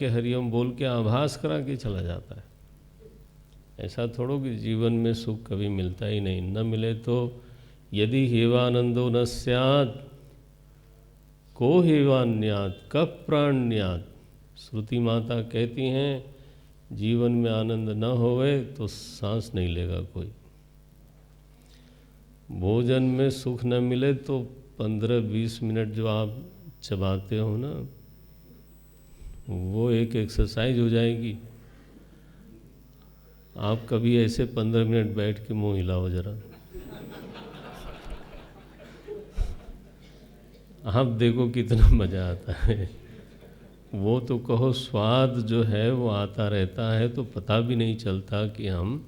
के हरिओम बोल के आभास करा के चला जाता है। ऐसा थोड़ो कि जीवन में सुख कभी मिलता ही नहीं, न मिले तो यदि हेवानंदो न स्यात् को हेवान्यात् कब प्राण्यात्। श्रुति माता कहती हैं जीवन में आनंद न होवे तो सांस नहीं लेगा कोई। भोजन में सुख न मिले तो 15-20 मिनट जो आप चबाते हो ना, वो एक एक्सरसाइज हो जाएगी। आप कभी ऐसे 15 मिनट बैठ के मुंह हिलाओ जरा, आप देखो कितना मज़ा आता है। वो तो कहो स्वाद जो है वो आता रहता है तो पता भी नहीं चलता कि हम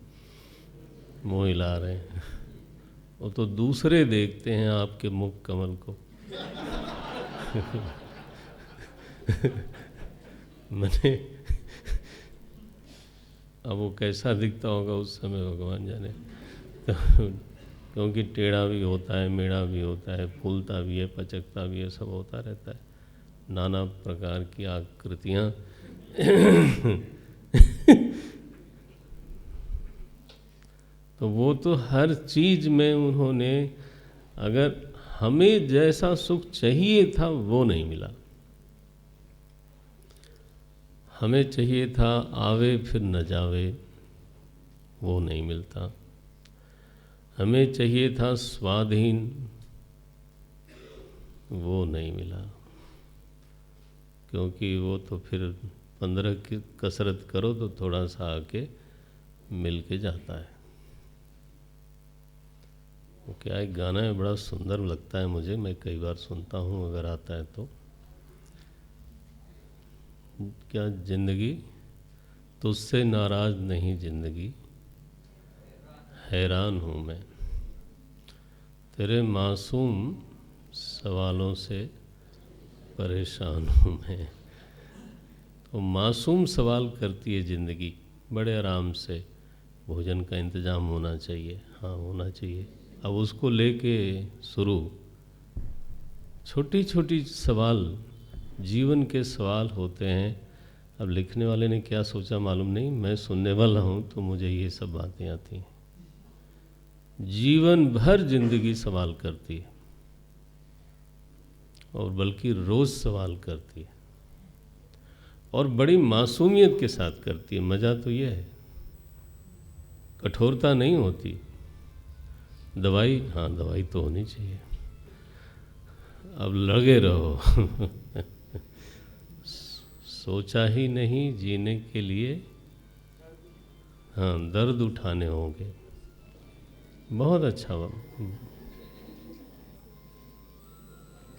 मुंह हिला रहे हैं। वो तो दूसरे देखते हैं आपके मुख कमल को। मैंने अब वो कैसा दिखता होगा उस समय भगवान जाने। तो क्योंकि टेढ़ा भी होता है, मेढ़ा भी होता है, फूलता भी है, पचकता भी है, सब होता रहता है, नाना प्रकार की आकृतियाँ। तो वो तो हर चीज़ में उन्होंने, अगर हमें जैसा सुख चाहिए था वो नहीं मिला, हमें चाहिए था आवे फिर न जावे, वो नहीं मिलता। हमें चाहिए था स्वाधीन, वो नहीं मिला, क्योंकि वो तो फिर 15 की कसरत करो तो थोड़ा सा आके मिल के जाता है। वो क्या एक गाना है, बड़ा सुंदर लगता है मुझे, मैं कई बार सुनता हूँ अगर आता है तो। क्या जिंदगी तुझसे नाराज नहीं, जिंदगी हैरान हूँ मैं, तेरे मासूम सवालों से परेशान हूँ मैं। तो मासूम सवाल करती है ज़िंदगी, बड़े आराम से, भोजन का इंतज़ाम होना चाहिए, हाँ होना चाहिए। अब उसको लेके शुरू छोटी छोटी सवाल, जीवन के सवाल होते हैं। अब लिखने वाले ने क्या सोचा मालूम नहीं, मैं सुनने वाला हूँ तो मुझे ये सब बातें आती हैं। जीवन भर जिंदगी सवाल करती है, और बल्कि रोज़ सवाल करती है, और बड़ी मासूमियत के साथ करती है। मज़ा तो यह है, कठोरता नहीं होती। दवाई, हाँ दवाई तो होनी चाहिए, अब लगे रहो। सोचा ही नहीं जीने के लिए, हाँ दर्द उठाने होंगे। बहुत अच्छा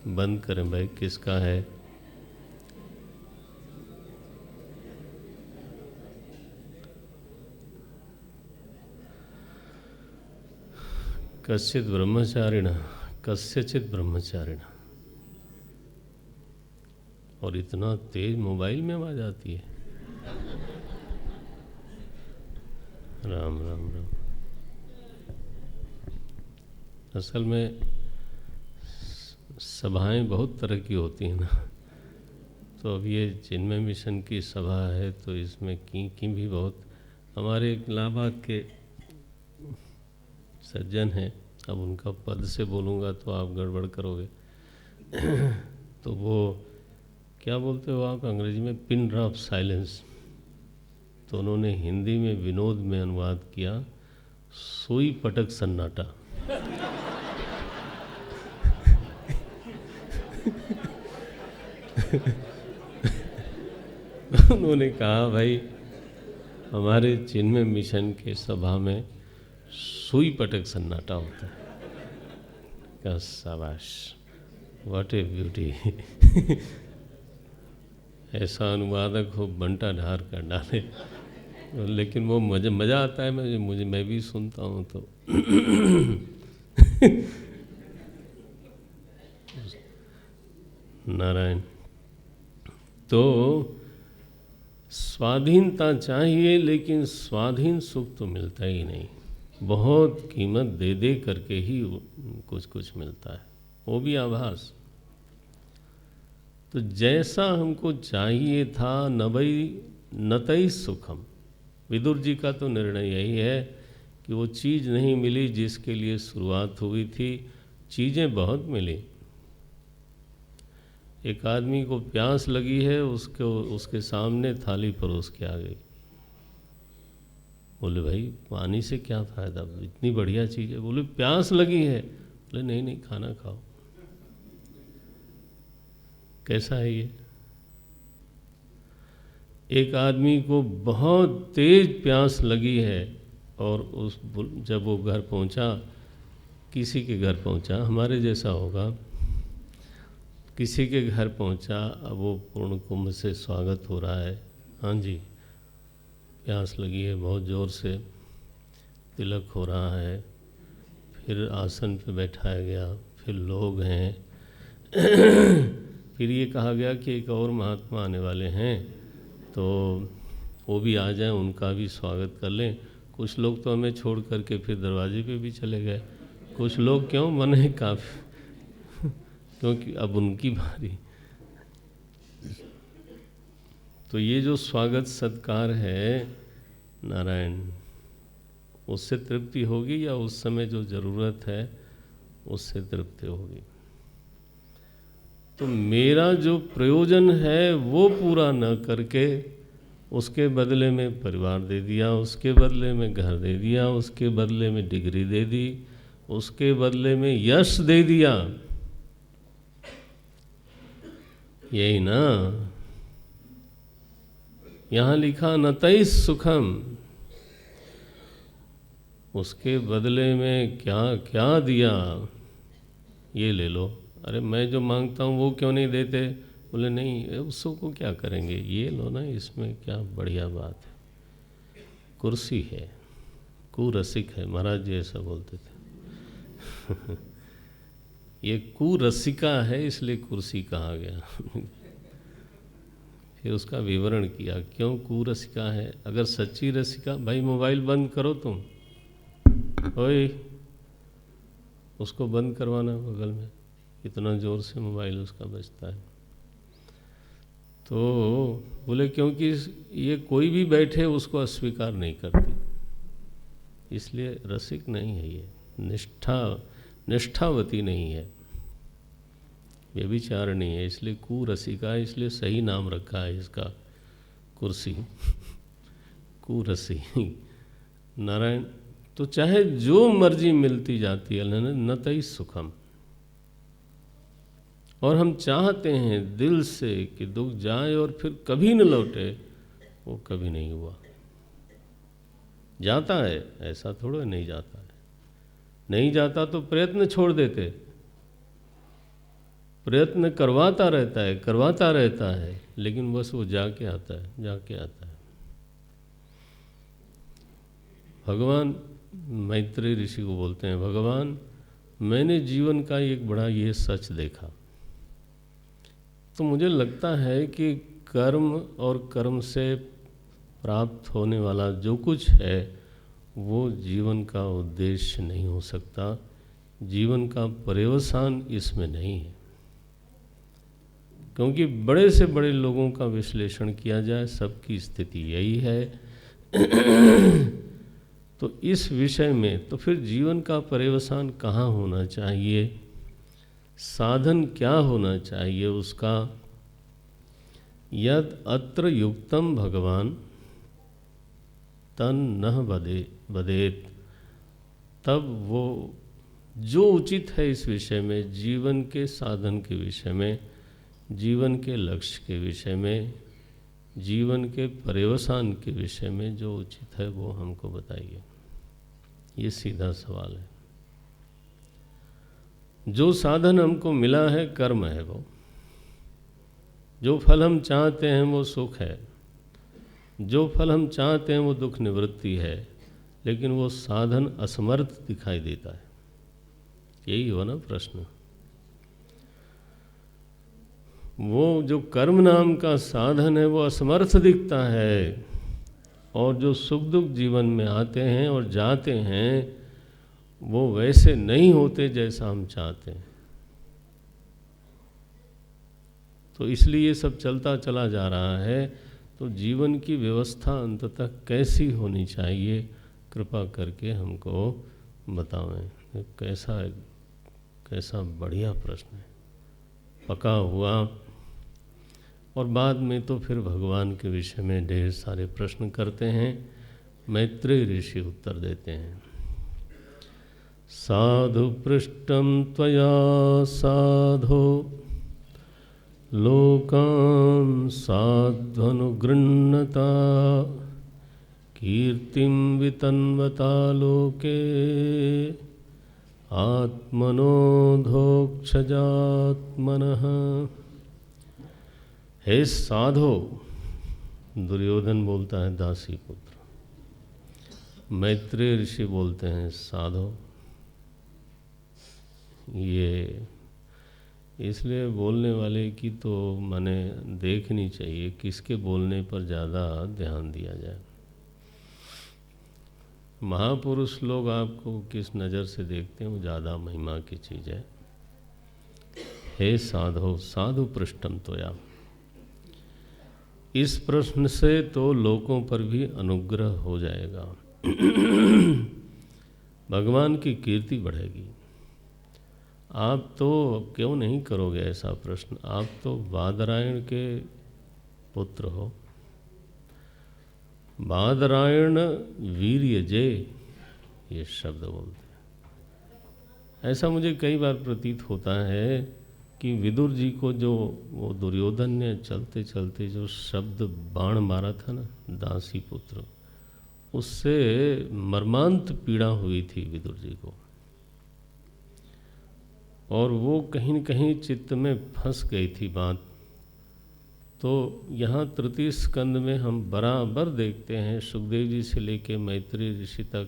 बंद करें भाई, किसका है? कश्चित ब्रह्मचारिण, कस्यचित ब्रह्मचारिण। और इतना तेज मोबाइल में आवाज आती है। राम राम राम। असल में सभाएं बहुत तरह की होती हैं ना, तो अब ये चिन्मय मिशन की सभा है तो इसमें की भी बहुत, हमारे एक इलाहाबाद के सज्जन हैं, अब उनका पद से बोलूँगा तो आप गड़बड़ करोगे। तो वो क्या बोलते हो आप अंग्रेजी में, पिन ड्रॉप साइलेंस, तो उन्होंने हिंदी में विनोद में अनुवाद किया, सुई पटक सन्नाटा। उन्होंने कहा भाई हमारे चिन्मय मिशन के सभा में सुई पटक सन्नाटा होता है। क्या शाबाश, व्हाट ए ब्यूटी। ऐसा अनुवादक हो बंटा ढार कर डाले। लेकिन वो मज़ा आता है, मुझे मैं भी सुनता हूँ तो। नारायण। तो स्वाधीनता चाहिए, लेकिन स्वाधीन सुख तो मिलता ही नहीं, बहुत कीमत दे दे करके ही कुछ कुछ मिलता है, वो भी आभास। तो जैसा हमको चाहिए था नतई सुखम। विदुर जी का तो निर्णय यही है कि वो चीज़ नहीं मिली जिसके लिए शुरुआत हुई थी। चीज़ें बहुत मिली। एक आदमी को प्यास लगी है, उसके सामने थाली परोस के आ गई। बोले भाई पानी से क्या फ़ायदा, इतनी बढ़िया चीज़ है। बोले प्यास लगी है। बोले नहीं नहीं, खाना खाओ। कैसा है ये? एक आदमी को बहुत तेज प्यास लगी है और जब वो घर पहुंचा, किसी के घर पहुंचा, हमारे जैसा होगा, किसी के घर पहुंचा, अब वो पूर्ण कुंभ से स्वागत हो रहा है। हाँ जी, प्यास लगी है, बहुत ज़ोर से तिलक हो रहा है, फिर आसन पे बैठाया गया, फिर लोग हैं फिर ये कहा गया कि एक और महात्मा आने वाले हैं, तो वो भी आ जाएं, उनका भी स्वागत कर लें। कुछ लोग तो हमें छोड़ करके फिर दरवाजे पे भी चले गए। कुछ लोग क्यों मने काफ़ी क्योंकि अब उनकी बारी। तो ये जो स्वागत सत्कार है नारायण, उससे तृप्ति होगी या उस समय जो ज़रूरत है उससे तृप्ति होगी? तो मेरा जो प्रयोजन है वो पूरा न करके उसके बदले में परिवार दे दिया, उसके बदले में घर दे दिया, उसके बदले में डिग्री दे दी, उसके बदले में यश दे दिया, यही ना यहाँ लिखा नतई सुखम। उसके बदले में क्या क्या दिया, ये ले लो। अरे मैं जो मांगता हूँ वो क्यों नहीं देते? बोले नहीं, उसको क्या करेंगे, ये लो ना, इसमें क्या बढ़िया बात है। कुर्सी है, कुरसिक है, महाराज जी ऐसा बोलते थे ये कुरसिका है इसलिए कुर्सी कहा गया फिर उसका विवरण किया क्यों कुरसिका है। अगर सच्ची रसिका, भाई मोबाइल बंद करो तुम, ओए उसको बंद करवाना बगल में, इतना ज़ोर से मोबाइल उसका बजता है। तो बोले क्योंकि ये कोई भी बैठे उसको अस्वीकार नहीं करती, इसलिए रसिक नहीं है ये, निष्ठावती नहीं है, व्यभिचार नहीं है, इसलिए कुरसिका, इसलिए सही नाम रखा है इसका, कुर्सी कुरसी नारायण। तो चाहे जो मर्जी मिलती जाती है नतई सुखम, और हम चाहते हैं दिल से कि दुख जाए और फिर कभी न लौटे, वो कभी नहीं हुआ। जाता है, ऐसा थोड़ा नहीं जाता है, नहीं जाता तो प्रयत्न छोड़ देते, प्रयत्न करवाता रहता है, लेकिन बस वो जाके आता है। भगवान मैत्रेय ऋषि को बोलते हैं, भगवान मैंने जीवन का एक बड़ा ये सच देखा, तो मुझे लगता है कि कर्म और कर्म से प्राप्त होने वाला जो कुछ है वो जीवन का उद्देश्य नहीं हो सकता, जीवन का पर्यवसान इसमें नहीं है। क्योंकि बड़े से बड़े लोगों का विश्लेषण किया जाए, सबकी स्थिति यही है तो इस विषय में तो फिर जीवन का पर्यवसान कहाँ होना चाहिए, साधन क्या होना चाहिए उसका? यद अत्र युक्तम भगवान तन नह बदेत, तब वो जो उचित है इस विषय में, जीवन के साधन के विषय में, जीवन के लक्ष्य के विषय में, जीवन के पर्यवसान के विषय में जो उचित है वो हमको बताइए। ये सीधा सवाल है। जो साधन हमको मिला है कर्म है, वो जो फल हम चाहते हैं वो सुख है, जो फल हम चाहते हैं वो दुख निवृत्ति है, लेकिन वो साधन असमर्थ दिखाई देता है। यही हो ना प्रश्न। वो जो कर्म नाम का साधन है वो असमर्थ दिखता है, और जो सुख दुख जीवन में आते हैं और जाते हैं वो वैसे नहीं होते जैसा हम चाहते हैं। तो इसलिए ये सब चलता चला जा रहा है। तो जीवन की व्यवस्था अंततः कैसी होनी चाहिए, कृपा करके हमको बतावें। कैसा बढ़िया प्रश्न है, पका हुआ। और बाद में तो फिर भगवान के विषय में ढेर सारे प्रश्न करते हैं। मैत्रेय ऋषि उत्तर देते हैं। साधु पृष्ठं त्वया साधो लोकान् साध्वनुगृह्णता कीर्तिं वितन्वता लोके आत्मनोधोक्षजात्मनः। हे साधो, दुर्योधन बोलता है दासी पुत्र, मैत्रेय ऋषि बोलते हैं साधो। ये इसलिए बोलने वाले की तो माने देखनी चाहिए किसके बोलने पर ज़्यादा ध्यान दिया जाए। महापुरुष लोग आपको किस नज़र से देखते हैं वो ज़्यादा महिमा की चीज़ है। हे साधो, साधु पृष्ठम त्वया, इस प्रश्न से तो लोगों पर भी अनुग्रह हो जाएगा, भगवान की कीर्ति बढ़ेगी। आप तो क्यों नहीं करोगे ऐसा प्रश्न, आप तो बादरायण के पुत्र हो। बादरायण वीर्य जय, ये शब्द बोलते हैं। ऐसा मुझे कई बार प्रतीत होता है कि विदुर जी को जो वो दुर्योधन ने चलते चलते जो शब्द बाण मारा था ना, दासी पुत्र, उससे मर्मांत पीड़ा हुई थी विदुर जी को। और वो कहीं न कहीं चित्त में फंस गई थी बात। तो यहाँ तृतीय स्कंद में हम बराबर देखते हैं, सुखदेव जी से लेके मैत्रेय ऋषि तक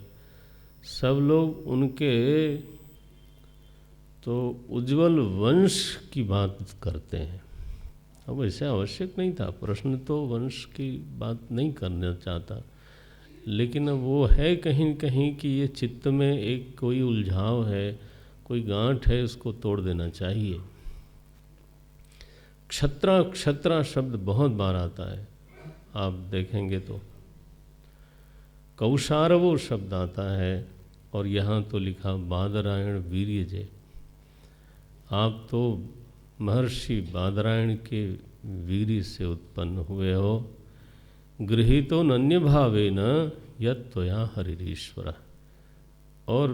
सब लोग उनके तो उज्ज्वल वंश की बात करते हैं। अब ऐसे आवश्यक नहीं था, प्रश्न तो वंश की बात नहीं करना चाहता, लेकिन अब वो है कहीं न कहीं कि ये चित्त में एक कोई उलझाव है, कोई गांठ है, उसको तोड़ देना चाहिए। क्षत्रा क्षत्रा शब्द बहुत बार आता है, आप देखेंगे तो कौशारवो शब्द आता है, और यहाँ तो लिखा बादरायण वीर्यजे। आप तो महर्षि बादरायण के वीर्य से उत्पन्न हुए हो। गृहीतो नन्य भावेन यत् त्वया हरिरीश्वर, और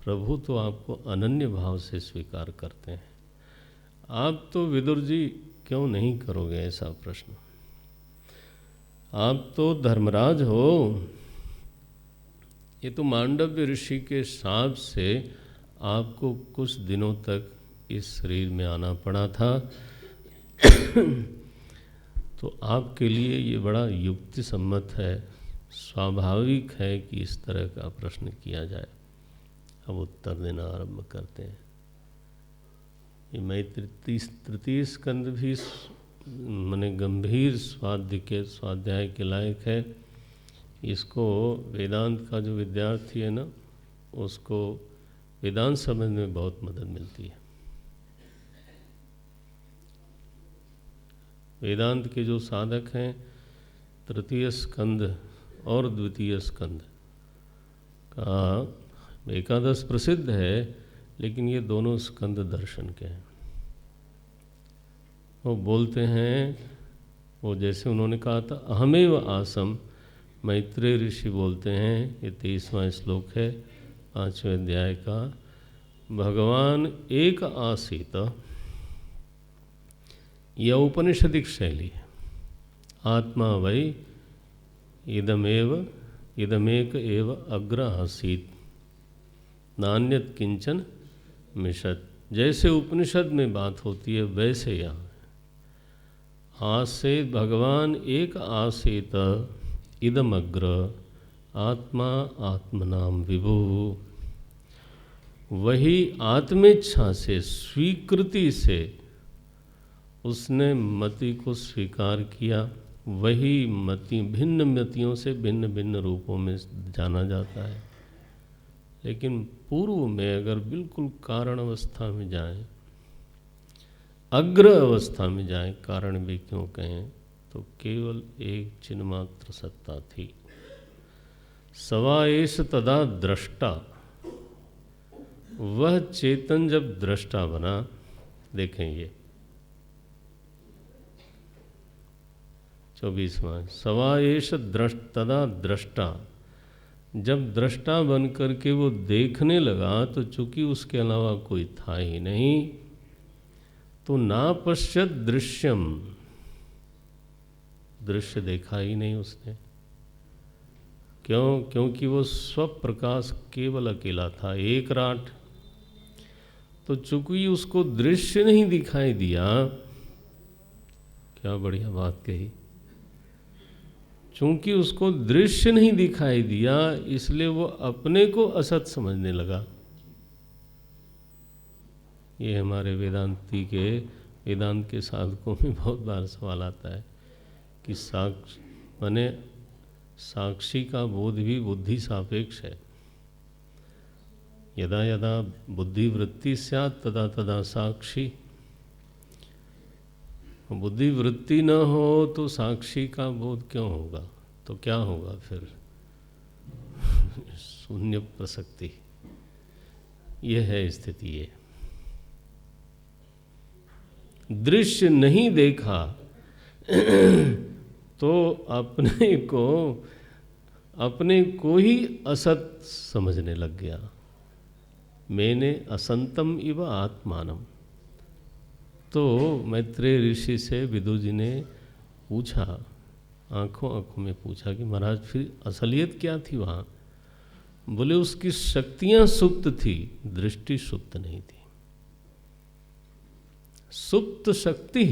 प्रभु तो आपको अनन्य भाव से स्वीकार करते हैं। आप तो विदुर जी क्यों नहीं करोगे ऐसा प्रश्न, आप तो धर्मराज हो। ये तो मांडव्य ऋषि के श्राप से आपको कुछ दिनों तक इस शरीर में आना पड़ा था। तो आपके लिए ये बड़ा युक्ति सम्मत है, स्वाभाविक है कि इस तरह का प्रश्न किया जाए। अब उत्तर देना आरंभ करते हैं। ये मैं तृतीय स्कंद भी माने गंभीर स्वाध्याय के लायक है। इसको वेदांत का जो विद्यार्थी है ना, उसको वेदांत समझने में बहुत मदद मिलती है। वेदांत के जो साधक हैं, तृतीय स्कंद और द्वितीय स्कंद का एकादश प्रसिद्ध है, लेकिन ये दोनों स्कंद दर्शन के हैं। वो बोलते हैं, वो जैसे उन्होंने कहा था अहमेव आसम, मैत्रेय ऋषि बोलते हैं, ये 23वां श्लोक है 5वें अध्याय का, भगवान एक आसीत, यह उपनिषदिक शैली है। आत्मा वै इदमेक एव अग्र आसीत नान्यत किंचन मिशत। जैसे उपनिषद में बात होती है वैसे यहाँ आसीत, भगवान एक आसीत, इदमग्र आत्मा आत्मनाम विभु। वही आत्मेच्छा से, स्वीकृति से उसने मति को स्वीकार किया। वही मति भिन्न मतियों से भिन्न भिन्न रूपों में जाना जाता है। लेकिन पूर्व में अगर बिल्कुल कारण अवस्था में जाएं अग्र अवस्था में जाएं, कारण भी क्यों कहें, तो केवल एक चिन्ह मात्र सत्ता थी। सवा एष तदा दृष्टा, वह चेतन जब दृष्टा बना, देखें ये 24वां, सवा एष तदा दृष्टा, जब दृष्टा बन करके वो देखने लगा तो चूंकि उसके अलावा कोई था ही नहीं, तो ना पश्यत दृश्यम, दृश्य देखा ही नहीं उसने। क्यों? क्योंकि वो स्वप्रकाश केवल अकेला था, एक राट। तो चूंकि उसको दृश्य नहीं दिखाई दिया, क्या बढ़िया बात कही, चूंकि उसको दृश्य नहीं दिखाई दिया इसलिए वो अपने को असत समझने लगा। ये हमारे वेदांत के साधकों में बहुत बार सवाल आता है कि साक्षी का बोध भी बुद्धि सापेक्ष है। यदा यदा बुद्धिवृत्ति स्यात् तदा तदा साक्षी, बुद्धिवृत्ति न हो तो साक्षी का बोध क्यों होगा? तो क्या होगा फिर? शून्य प्रसक्ति। यह है स्थिति। ये दृश्य नहीं देखा तो अपने को ही असत समझने लग गया। मैंने असंतम इव आत्मानम। तो मैत्रेय ऋषि से विदुर जी ने पूछा, आंखों आंखों में पूछा कि महाराज फिर असलियत क्या थी वहाँ? बोले उसकी शक्तियाँ सुप्त थी, दृष्टि सुप्त नहीं थी। सुप्त शक्ति,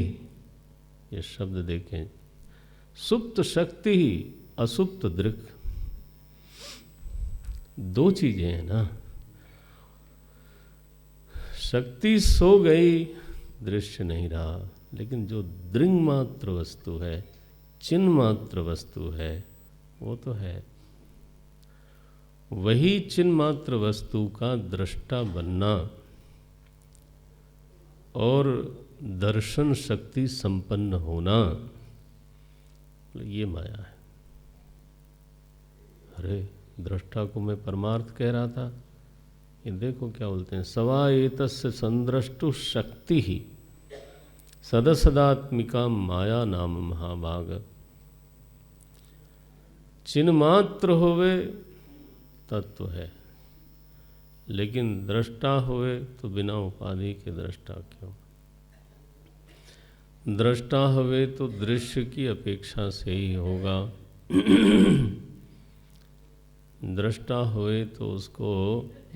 ये शब्द देखें, सुप्त शक्ति ही असुप्त दृक्, दो चीजें हैं ना। शक्ति सो गई, दृश्य नहीं रहा, लेकिन जो दृंग मात्र वस्तु है, चिन्ह मात्र वस्तु है, वो तो है। वही चिन्ह मात्र वस्तु का दृष्टा बनना और दर्शन शक्ति संपन्न होना, ये माया है। अरे दृष्टा को मैं परमार्थ कह रहा था, ये देखो क्या बोलते हैं, सवा एतस्य संद्रष्टु शक्ति ही सदसदात्मिका माया नाम महाभाग। चिन्ह मात्र होवे तत्व है, लेकिन दृष्टा होवे तो बिना उपाधि के दृष्टा क्यों? दृष्टा होवे तो दृश्य की अपेक्षा से ही होगा। दृष्टा होवे तो उसको,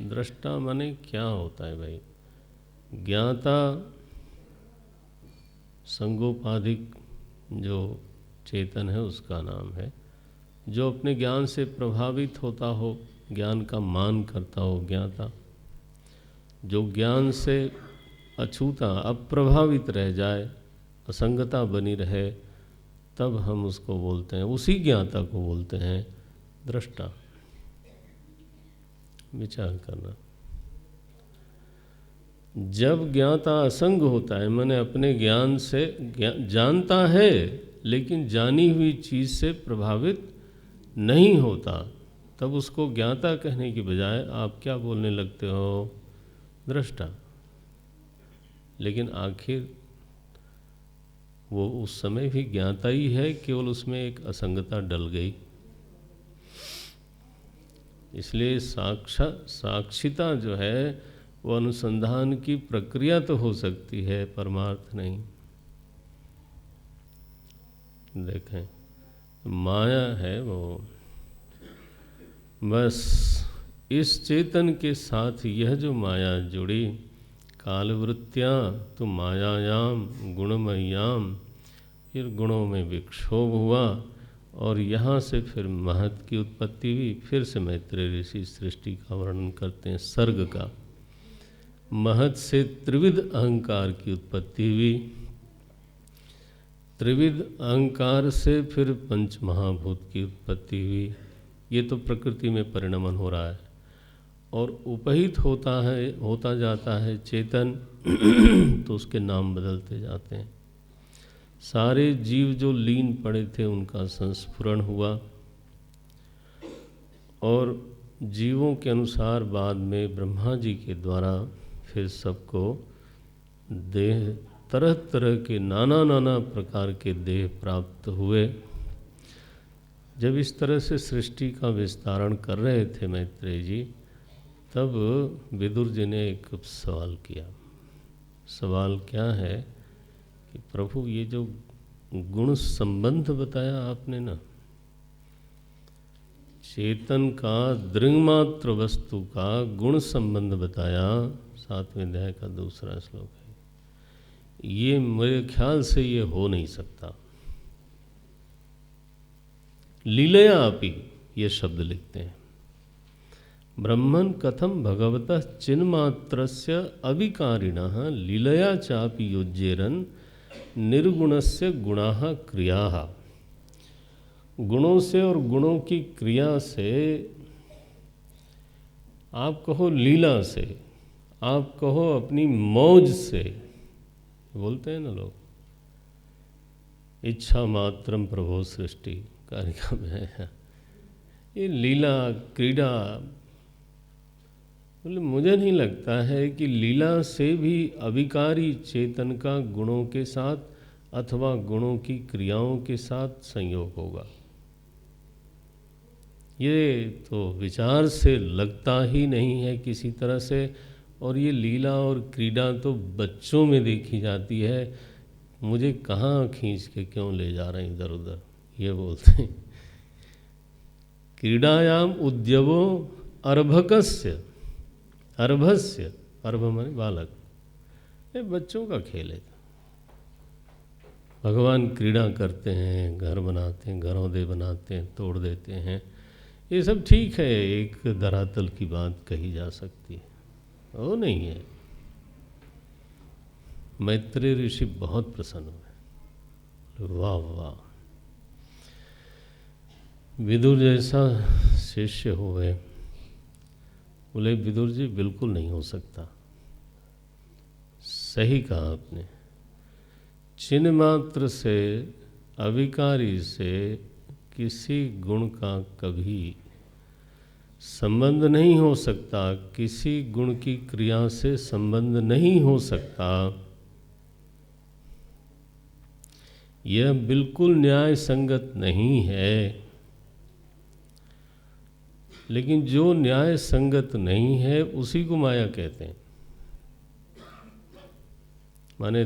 दृष्टा माने क्या होता है भाई? ज्ञाता संगोपाधिक जो चेतन है उसका नाम है, जो अपने ज्ञान से प्रभावित होता हो, ज्ञान का मान करता हो ज्ञाता। जो ज्ञान से अछूता अप्रभावित रह जाए, असंगता बनी रहे, तब हम उसको बोलते हैं, उसी ज्ञाता को बोलते हैं दृष्टा। विचार करना। जब ज्ञाता असंग होता है, माने अपने ज्ञान से जानता है लेकिन जानी हुई चीज से प्रभावित नहीं होता, तब उसको ज्ञाता कहने की बजाय आप क्या बोलने लगते हो? दृष्टा। लेकिन आखिर वो उस समय भी ज्ञाता ही है, केवल उसमें एक असंगता डल गई। इसलिए साक्षिता जो है वो अनुसंधान की प्रक्रिया तो हो सकती है, परमार्थ नहीं। देखें, माया है वो, बस इस चेतन के साथ यह जो माया जुड़ी, कालवृत्त्या तो मायायाम गुणमय्याम, फिर गुणों में विक्षोभ हुआ और यहाँ से फिर महत की उत्पत्ति हुई। फिर से मैत्रेय ऋषि सृष्टि का वर्णन करते हैं, सर्ग का। महत से त्रिविध अहंकार की उत्पत्ति हुई, त्रिविध अहंकार से फिर पंच महाभूत की उत्पत्ति हुई। ये तो प्रकृति में परिणमन हो रहा है। और उपहित होता जाता है चेतन तो उसके नाम बदलते जाते हैं। सारे जीव जो लीन पड़े थे उनका संस्फुरण हुआ और जीवों के अनुसार बाद में ब्रह्मा जी के द्वारा फिर सबको देह, तरह तरह के नाना नाना प्रकार के देह प्राप्त हुए। जब इस तरह से सृष्टि का विस्तारण कर रहे थे मैत्रेय जी, तब विदुर जी ने एक सवाल किया। सवाल क्या है कि प्रभु ये जो गुण संबंध बताया आपने ना, चेतन का दृंगमात्र वस्तु का गुण संबंध बताया, 7वें अध्याय का दूसरा श्लोक है। ये मेरे ख्याल से ये हो नहीं सकता। लीलया अपि ये शब्द लिखते हैं। ब्रह्मन् कथम भगवतः चिन्मात्रस्य अविकारिणः लीलया चापि युज्येरन् निर्गुणस्य गुणाः क्रियाः। गुणों से और गुणों की क्रिया से, आप कहो लीला से, आप कहो अपनी मौज से, बोलते हैं ना लोग, इच्छा मात्रम प्रभो सृष्टि कारिका में है। ये लीला क्रीड़ा, बोले मुझे नहीं लगता है कि लीला से भी अविकारी चेतन का गुणों के साथ अथवा गुणों की क्रियाओं के साथ संयोग होगा। ये तो विचार से लगता ही नहीं है किसी तरह से। और ये लीला और क्रीड़ा तो बच्चों में देखी जाती है। मुझे कहाँ खींच के क्यों ले जा रहे हैं इधर उधर, ये बोलते हैं। क्रीडायाम उद्यवो अर्भकस्य, अर्भस्य, अर्भ माने बालक, ये बच्चों का खेल है। भगवान क्रीड़ा करते हैं, घर बनाते हैं, घरौंदे बनाते हैं, तोड़ देते हैं, ये सब ठीक है, एक धरातल की बात कही जा सकती है, वो नहीं है। मैत्रेय ऋषि बहुत प्रसन्न हुए, वाह वाह, विदुर जैसा शिष्य हुए। बोले विदुर जी बिल्कुल नहीं हो सकता, सही कहा आपने। चिन्ह मात्र से, अविकारी से किसी गुण का कभी संबंध नहीं हो सकता, किसी गुण की क्रिया से संबंध नहीं हो सकता। यह बिल्कुल न्याय संगत नहीं है। लेकिन जो न्याय संगत नहीं है उसी को माया कहते हैं। माने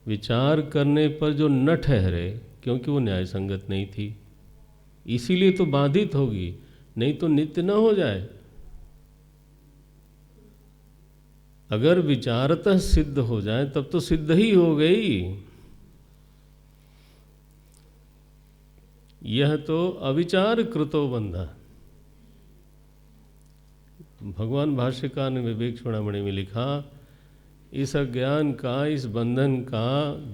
विचार करने पर जो न ठहरे, क्योंकि वो न्याय संगत नहीं थी, इसीलिए तो बाधित होगी, नहीं तो नित्य न हो जाए। अगर विचारतः सिद्ध हो जाए तब तो सिद्ध ही हो गई। यह तो अविचार कृतो बंधा। भगवान भाष्यकार ने विवेक चूड़ामणि में लिखा, इस अज्ञान का, इस बंधन का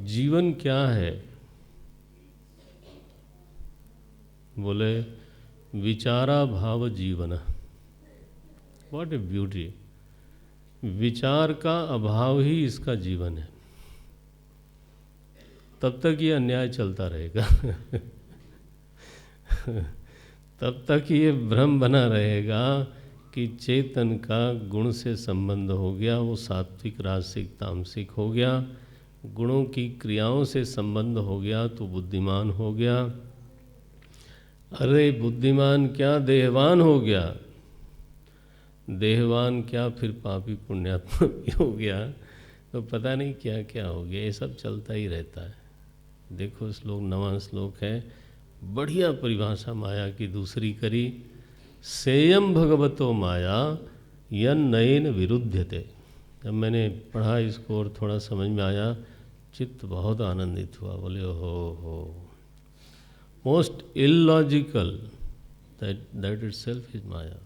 जीवन क्या है? बोले विचारा भाव जीवन। What A beauty. विचार का अभाव ही इसका जीवन है। तब तक ये अन्याय चलता रहेगा तब तक ये भ्रम बना रहेगा कि चेतन का गुण से संबंध हो गया, वो सात्विक राजसिक तामसिक हो गया, गुणों की क्रियाओं से संबंध हो गया तो बुद्धिमान हो गया। अरे बुद्धिमान क्या, देहवान हो गया। देहवान क्या, फिर पापी पुण्यात्मा भी हो गया। तो पता नहीं क्या क्या हो गया, ये सब चलता ही रहता है। देखो श्लोक 9वां श्लोक है, बढ़िया परिभाषा माया की दूसरी करी। सेयम भगवतो माया यन नयन विरुध्यते। जब मैंने पढ़ा इसको और थोड़ा समझ में आया, चित्त बहुत आनंदित हुआ। बोले हो most illogical that itself is maya.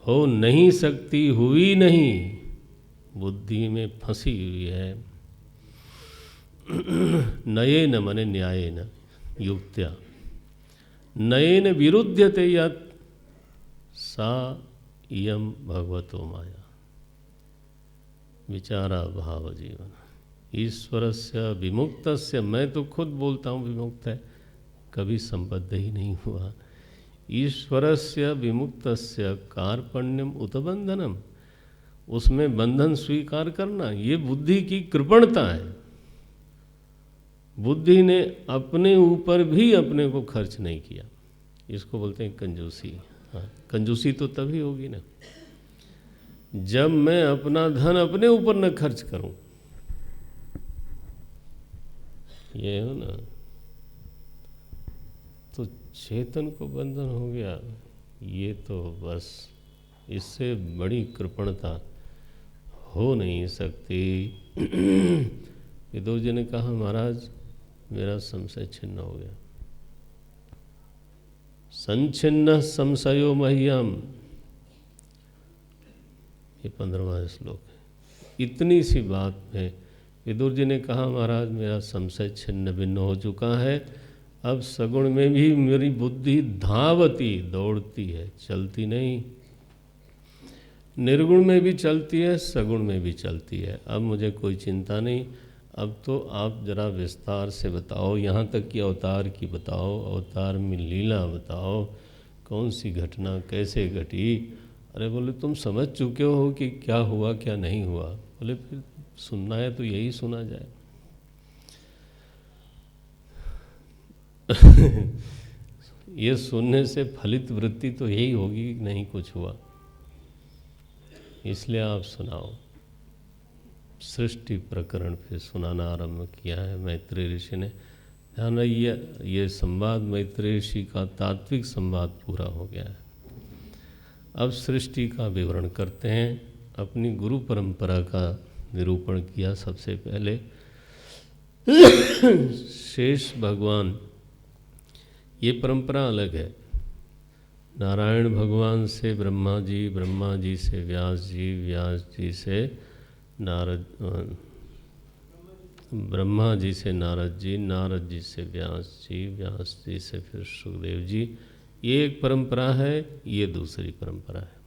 हो नहीं सकती, हुई नहीं, बुद्धि में फंसी हुई है। नयेन मने न्यायेन युक्त्या, नयेन विरुध्यते यत् सा इयम भगवतो माया विचारा भाव जीवन। ईश्वरस्य विमुक्तस्य, मैं तो खुद बोलता हूँ विमुक्त है, कभी संबद्ध ही नहीं हुआ। ईश्वरस्य विमुक्तस्य कार्पण्यम उत बंधनम, उसमें बंधन स्वीकार करना, ये बुद्धि की कृपणता है। बुद्धि ने अपने ऊपर भी अपने को खर्च नहीं किया, इसको बोलते हैं कंजूसी। हाँ, कंजूसी तो तभी होगी ना जब मैं अपना धन अपने ऊपर न खर्च करूं, ये हो ना, तो चेतन को बंधन हो गया। ये तो बस इससे बड़ी कृपणता हो नहीं सकती। विदुर जी ने कहा महाराज मेरा संशय छिन्न हो गया। संचिन्न संशयो मह्यम, ये 15वां श्लोक है। इतनी सी बात में विदुर जी ने कहा महाराज मेरा संशय छिन्न भिन्न हो चुका है, अब सगुण में भी मेरी बुद्धि धावती, दौड़ती है, चलती नहीं। निर्गुण में भी चलती है, सगुण में भी चलती है। अब मुझे कोई चिंता नहीं। अब तो आप जरा विस्तार से बताओ, यहाँ तक कि अवतार की बताओ, अवतार में लीला बताओ, कौन सी घटना कैसे घटी। अरे बोले तुम समझ चुके हो कि क्या हुआ क्या नहीं हुआ। बोले फिर सुनना है तो यही सुना जाए। ये सुनने से फलित वृत्ति तो यही होगी कि नहीं कुछ हुआ, इसलिए आप सुनाओ। सृष्टि प्रकरण फिर सुनाना आरंभ किया है मैत्रेय ऋषि ने। ध्यान ये संवाद मैत्रेय ऋषि का तात्विक संवाद पूरा हो गया है। अब सृष्टि का विवरण करते हैं। अपनी गुरु परंपरा का निरूपण किया सबसे पहले। शेष भगवान, ये परंपरा अलग है। नारायण भगवान से ब्रह्मा जी, ब्रह्मा जी से व्यास जी, व्यास जी से नारद, ब्रह्मा जी से नारद जी, नारद जी से व्यास जी, व्यास जी से फिर सुखदेव जी। ये एक परंपरा है, ये दूसरी परंपरा है।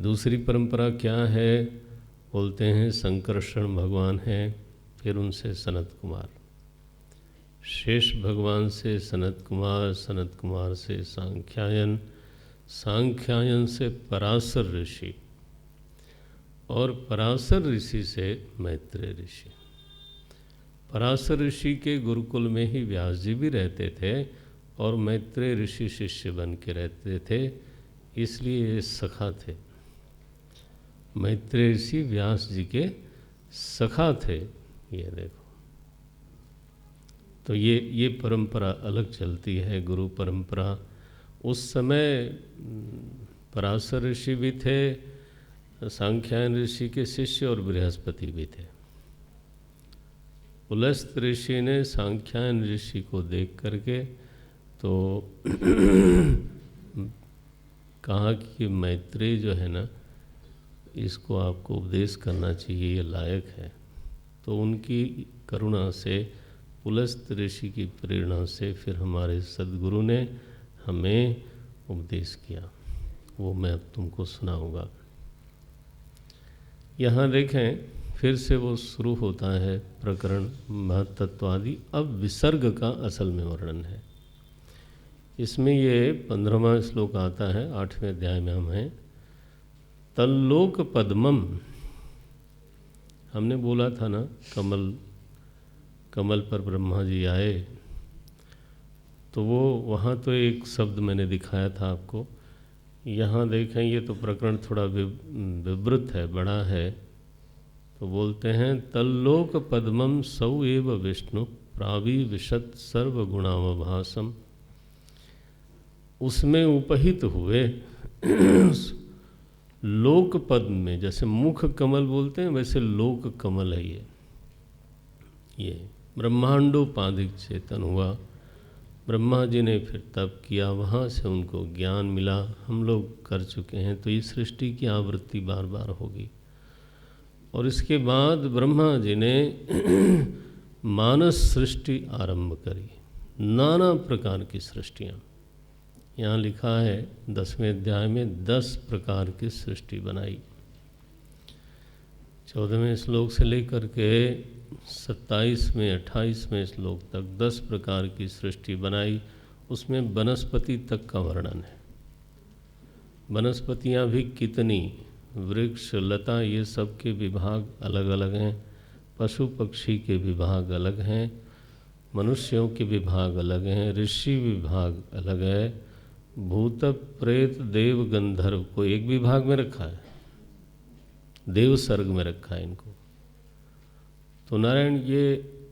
दूसरी परंपरा क्या है? बोलते हैं संकर्षण भगवान हैं, फिर उनसे सनत कुमार, शेष भगवान से सनत कुमार, सनत कुमार से सांख्यायन, सांख्यायन से पराशर ऋषि, और पराशर ऋषि से मैत्रेय ऋषि। पराशर ऋषि के गुरुकुल में ही व्यास जी भी रहते थे और मैत्रेय ऋषि शिष्य बन के रहते थे, इसलिए ये सखा थे। मैत्रेय ऋषि व्यास जी के सखा थे। ये देखो, तो ये परंपरा अलग चलती है, गुरु परंपरा। उस समय पराशर ऋषि भी थे, सांख्यायन ऋषि के शिष्य, और बृहस्पति भी थे। पुलस्त ऋषि ने सांख्यायन ऋषि को देख करके तो कहा कि मैत्रेय जो है ना, इसको आपको उपदेश करना चाहिए, ये लायक है। तो उनकी करुणा से, पुलस्त ऋषि की प्रेरणा से फिर हमारे सद्गुरु ने हमें उपदेश किया। वो मैं अब तुमको सुनाऊंगा। यहाँ देखें, फिर से वो शुरू होता है प्रकरण महत्त्वादि। अब विसर्ग का असल में वर्णन है। इसमें ये 15वां श्लोक आता है। 8वें अध्याय में हम हैं। तल्लोक पद्मम, हमने बोला था ना, कमल पर ब्रह्मा जी आए, तो वो वहाँ तो एक शब्द मैंने दिखाया था आपको। यहाँ देखें, ये तो प्रकरण थोड़ा विवृत है, बड़ा है। तो बोलते हैं तल्लोक पद्मम सौ एव विष्णु प्राविविशत सर्वगुणावभासम। उसमें उपहित हुए लोक पद में, जैसे मुख कमल बोलते हैं वैसे लोक कमल है ये ब्रह्मांडोपाधिक चेतन हुआ। ब्रह्मा जी ने फिर तप किया, वहाँ से उनको ज्ञान मिला। हम लोग कर चुके हैं, तो ये सृष्टि की आवृत्ति बार बार होगी। और इसके बाद ब्रह्मा जी ने मानस सृष्टि आरंभ करी, नाना प्रकार की सृष्टियाँ। यहाँ लिखा है 10वें अध्याय में 10 प्रकार की सृष्टि बनाई। 14वें श्लोक से लेकर के 27वें 28वें श्लोक तक 10 प्रकार की सृष्टि बनाई। उसमें वनस्पति तक का वर्णन है। वनस्पतियाँ भी कितनी, वृक्ष लता ये सब के विभाग अलग अलग हैं, पशु पक्षी के विभाग अलग हैं, मनुष्यों के विभाग अलग हैं, ऋषि विभाग अलग है, भूत प्रेत देव गंधर्व को एक विभाग में रखा है, देव सर्ग में रखा है इनको। तो नारायण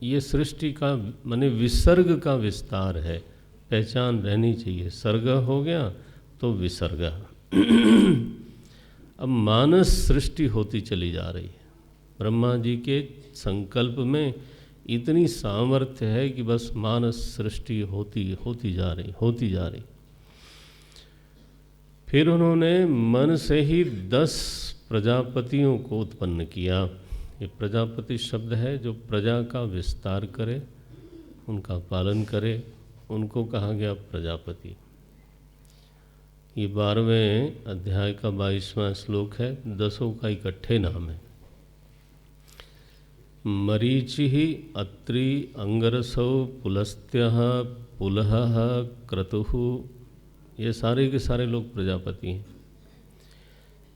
ये सृष्टि का माने विसर्ग का विस्तार है, पहचान रहनी चाहिए। सर्ग हो गया तो विसर्ग। अब मानस सृष्टि होती चली जा रही है। ब्रह्मा जी के संकल्प में इतनी सामर्थ्य है कि बस मानस सृष्टि होती जा रही। फिर उन्होंने मन से ही 10 प्रजापतियों को उत्पन्न किया। ये प्रजापति शब्द है जो प्रजा का विस्तार करे, उनका पालन करे, उनको कहा गया प्रजापति। ये 12वें अध्याय का 22वां श्लोक है। 10 का इकट्ठे नाम है। मरीचि अत्रि अंगरसौ पुलस्त्य पुलह क्रतुः, ये सारे के सारे लोग प्रजापति हैं।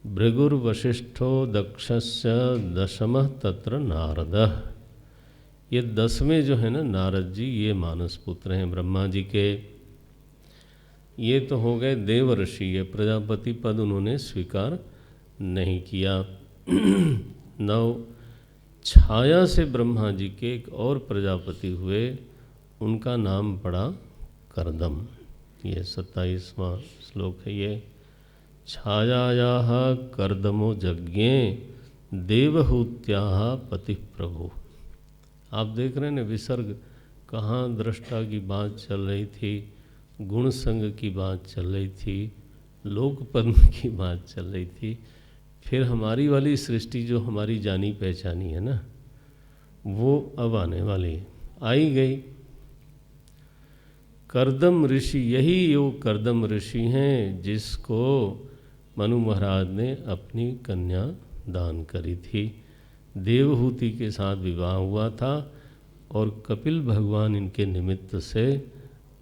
भृगुर्वशिष्ठो दक्षस्य 10मः तत्र नारदः, ये 10वें जो है ना नारद जी, ये मानस पुत्र हैं ब्रह्मा जी के। ये तो हो गए देव ऋषि, ये प्रजापति पद उन्होंने स्वीकार नहीं किया। 9 छाया से ब्रह्मा जी के एक और प्रजापति हुए, उनका नाम पड़ा कर्दम। ये 27वां श्लोक है। ये छायायाः कर्दमो यज्ञे देवहूत्याः पति प्रभु। आप देख रहे हैं ना विसर्ग, कहाँ दृष्टा की बात चल रही थी, गुण संग की बात चल रही थी, लोक पद्म की बात चल रही थी। फिर हमारी वाली सृष्टि जो हमारी जानी पहचानी है ना, वो अब आने वाली आई गई। कर्दम ऋषि, यही वो कर्दम ऋषि हैं जिसको मनु महाराज ने अपनी कन्या दान करी थी। देवहूति के साथ विवाह हुआ था और कपिल भगवान इनके निमित्त से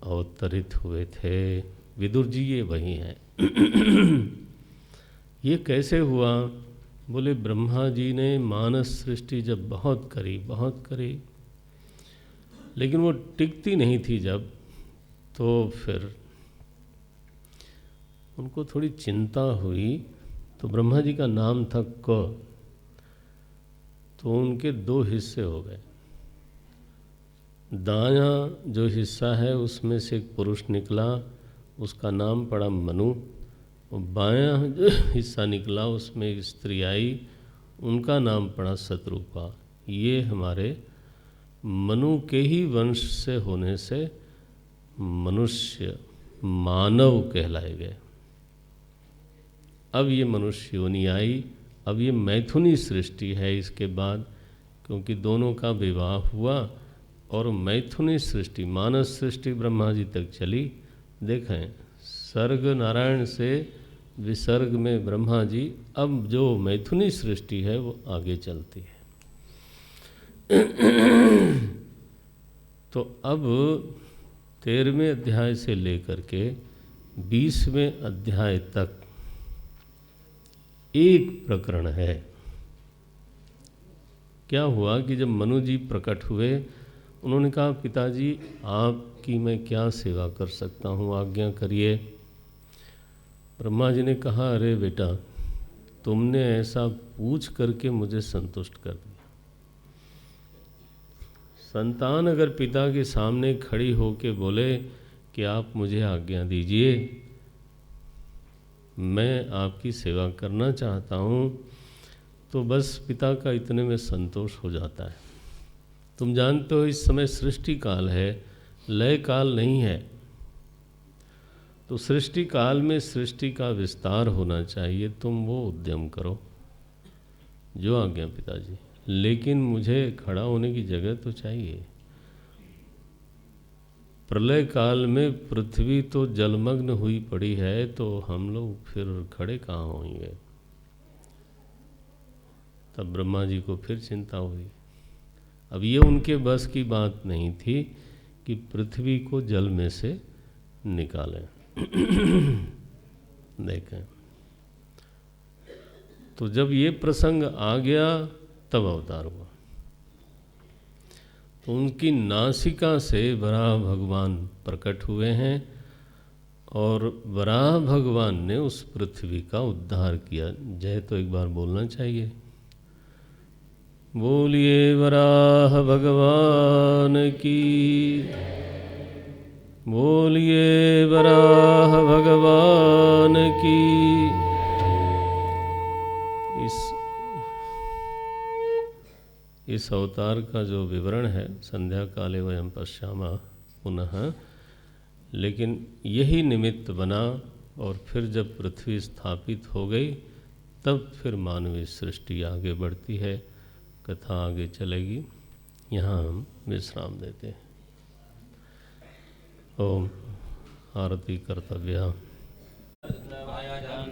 अवतरित हुए थे। विदुर जी ये वही हैं। ये कैसे हुआ? बोले ब्रह्मा जी ने मानस सृष्टि जब बहुत करी, लेकिन वो टिकती नहीं थी जब, तो फिर उनको थोड़ी चिंता हुई। तो ब्रह्मा जी का नाम था क, तो उनके 2 हिस्से हो गए। दायां जो हिस्सा है उसमें से एक पुरुष निकला, उसका नाम पड़ा मनु, और बायां जो हिस्सा निकला उसमें एक स्त्री आई, उनका नाम पड़ा शत्रुपा। ये हमारे मनु के ही वंश से होने से मनुष्य मानव कहलाए गए। अब ये मनुष्य योनि आई। अब ये मैथुनी सृष्टि है इसके बाद, क्योंकि दोनों का विवाह हुआ और मैथुनी सृष्टि, मानस सृष्टि ब्रह्मा जी तक चली। देखें, सर्ग नारायण से विसर्ग में ब्रह्मा जी, अब जो मैथुनी सृष्टि है वो आगे चलती है। तो अब 13वें अध्याय से लेकर के 20वें अध्याय तक एक प्रकरण है। क्या हुआ कि जब मनु जी प्रकट हुए, उन्होंने कहा पिताजी आपकी मैं क्या सेवा कर सकता हूँ, आज्ञा करिए। ब्रह्मा जी ने कहा अरे बेटा, तुमने ऐसा पूछ करके मुझे संतुष्ट कर दिया। संतान अगर पिता के सामने खड़ी होके बोले कि आप मुझे आज्ञा दीजिए, मैं आपकी सेवा करना चाहता हूँ, तो बस पिता का इतने में संतोष हो जाता है। तुम जानते हो इस समय सृष्टि काल है, लय काल नहीं है। तो सृष्टि काल में सृष्टि का विस्तार होना चाहिए, तुम वो उद्यम करो जो आज्ञा पिताजी, लेकिन मुझे खड़ा होने की जगह तो चाहिए। प्रलय काल में पृथ्वी तो जलमग्न हुई पड़ी है, तो हम लोग फिर खड़े कहाँ होंगे। तब ब्रह्मा जी को फिर चिंता हुई। अब ये उनके बस की बात नहीं थी कि पृथ्वी को जल में से निकालें। देखें, तो जब ये प्रसंग आ गया तब अवतार हुआ। तो उनकी नासिका से वराह भगवान प्रकट हुए हैं और वराह भगवान ने उस पृथ्वी का उद्धार किया। जय तो एक बार बोलना चाहिए। बोलिए वराह भगवान की, बोलिए वराह भगवान की। इस अवतार का जो विवरण है संध्या काले वयम पश्यामः पुनः, लेकिन यही निमित्त बना और फिर जब पृथ्वी स्थापित हो गई तब फिर मानवीय सृष्टि आगे बढ़ती है। कथा आगे चलेगी, यहाँ हम विश्राम देते हैं। ओम आरती कर्तव्य।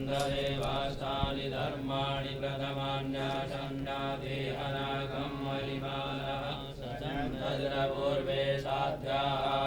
देवास्तानि धर्माणि प्रथमान्यासन्नादे अनागम वलिमानः सचन्दद्रपूर्वे साध्याः